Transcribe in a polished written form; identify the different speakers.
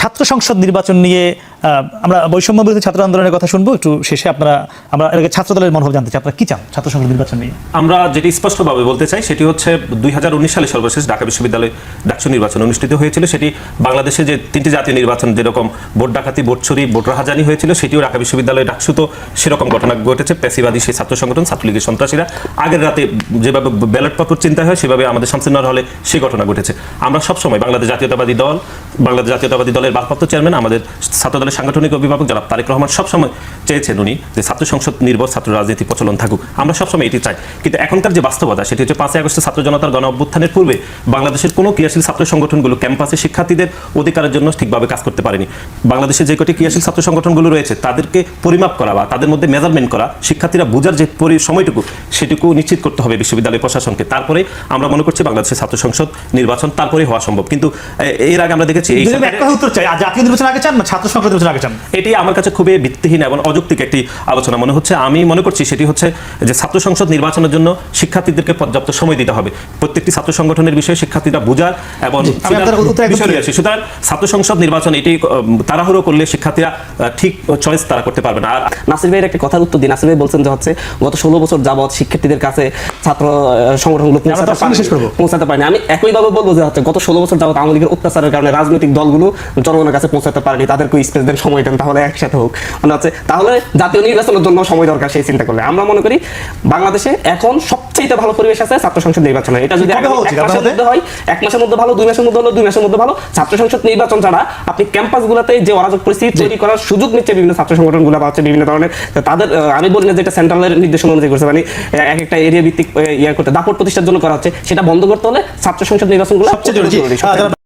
Speaker 1: ছাত্র সংসদ নির্বাচন নিয়ে আমরা বৈষম্য বিরোধী ছাত্র আন্দোলনের কথা শুনবো একটু শেষে। আমরা এর আগে ছাত্র দলের মনোভাব জানতে চাই, আপনারা কি চান ছাত্র সংসদ নির্বাচন নিয়ে?
Speaker 2: আমরা যেটি স্পষ্টভাবে বলতে চাই সেটি হচ্ছে 2019 সালে সর্বশেষ ঢাকা বিশ্ববিদ্যালয়ে ডাকসু নির্বাচন অনুষ্ঠিত হয়েছিল। সেটি বাংলাদেশে যে তিনটি জাতীয় নির্বাচন যেরকম ভোট ডাকাতি, ভোট চুরি, ভোট রাহাজানি হয়েছিল, সেটিও ঢাকা বিশ্ববিদ্যালয়ে ডাকসু তো সেরকম ঘটনা ঘটেছে। পেশিবাদী সেই ছাত্র সংগঠন ছাত্রলীগের সন্ত্রাসীরা আগের রাতে যেভাবে ব্যালট পেপার চিন্তা হয় সেভাবে আমাদের শামসুন্নাহর হলে সেই ঘটনা ঘটেছে। আমরা সবসময় বাংলাদেশ জাতীয়তাবাদী দলের ভারপ্রাপ্ত চেয়ারম্যান, আমাদের ছাত্র দলের সাংগঠনিক অভিভাবক জনাব তারেক রহমান সবসময় চেয়েছেন উনি যে ছাত্র সংসদ নির্ভর ছাত্র রাজনীতি প্রচলন থাকুক। আমরা সবসময় এটি চাই, কিন্তু এখনকার যে বাস্তবতা সেটি হচ্ছে 5ই আগস্টে ছাত্র জনতার গণ অভ্যুত্থানের পূর্বে বাংলাদেশের কোনো ক্রিয়াশীল ছাত্র সংগঠনগুলো ক্যাম্পাসে শিক্ষার্থীদের অধিকারের জন্য ঠিকভাবে কাজ করতে পারেনি। বাংলাদেশে যে কটি ক্রিয়াশীল ছাত্র সংগঠনগুলো রয়েছে তাদেরকে পরিমাপ করা বা তাদের মধ্যে মেজারমেন্ট করা, শিক্ষার্থীরা বোঝার যে সময়টুকু সেটুকু নিশ্চিত করতে হবে বিশ্ববিদ্যালয় প্রশাসনকে। তারপরে আমরা মনে করছি বাংলাদেশের ছাত্র সংসদ নির্বাচন তারপরে হওয়া সম্ভব। কিন্তু এর আগে আমরা দেখেছি
Speaker 1: জাতীয় নির্বাচন আগে চান না ছাত্র সংসদ নির্বাচন আগে চান?
Speaker 2: এটি আমার কাছে খুবই ভিত্তিহীন এবং অযৌক্তিক একটি আলোচনা মনে হচ্ছে। আমি মনে করছি সেটি হচ্ছে যে ছাত্র সংসদ নির্বাচনের জন্য শিক্ষার্থীদেরকে পর্যাপ্ত সময় দিতে হবে। প্রত্যেকটি ছাত্র সংগঠনের বিষয়ে শিক্ষার্থীরা বোঝার এবং সুতরাং ছাত্র সংসদ নির্বাচন এটি তাড়াহুড়ো করলে শিক্ষার্থীরা ঠিক চয়েস তারা করতে পারবে না। আর
Speaker 3: নাসির ভাইয়ের একটা কথার উত্তর দিন। নাসির ভাই বলছেন যে হচ্ছে গত 16 বছর যাবৎ শিক্ষার্থীদের কাছে ছাত্র সংগঠনগুলো পৌঁছাতে পারেনি। আমি একইভাবে বলবো যে হচ্ছে গত 16 বছর যাবৎ আওয়ামী লীগের অত্যাচারের কারণে রাজনৈতিক দলগুলো জনগণের কাছে পৌঁছাতে পারেনি। তাদেরকে স্পেস দেন, সময় দেন, তাহলে একসাথে হোক। মানে হচ্ছে তাহলে জাতীয় নির্বাচনের জন্য সময় দরকার সেই চিন্তা করলে আমরা মনে করি বাংলাদেশে এখন সবচেয়ে ভালো পরিবেশ আছে ছাত্র সংসদ নির্বাচনের। এটা যদি 1 মাসের মধ্যে হয়, 1 মাসের মধ্যে ভালো, 2 মাসের মধ্যে হলো, 2 মাসের মধ্যে ভালো। ছাত্র সংসদ নির্বাচন ছাড়া আপনি ক্যাম্পাসগুলোতে যে অরাজক পরিস্থিতি তৈরি করার সুযোগ নিচ্ছে বিভিন্ন ছাত্র সংগঠনগুলো বা হচ্ছে বিভিন্ন ধরনের তাদের, আমি বলি না যেটা সেন্ট্রালের নির্দেশনা অনুযায়ী করছে, মানে এক একটা এরিয়া ভিত্তিক করতে দাপট প্রতিষ্ঠার জন্য করা হচ্ছে, সেটা বন্ধ করতে হলে ছাত্র সংসদ নির্বাচনগুলো সবচেয়ে জরুরি।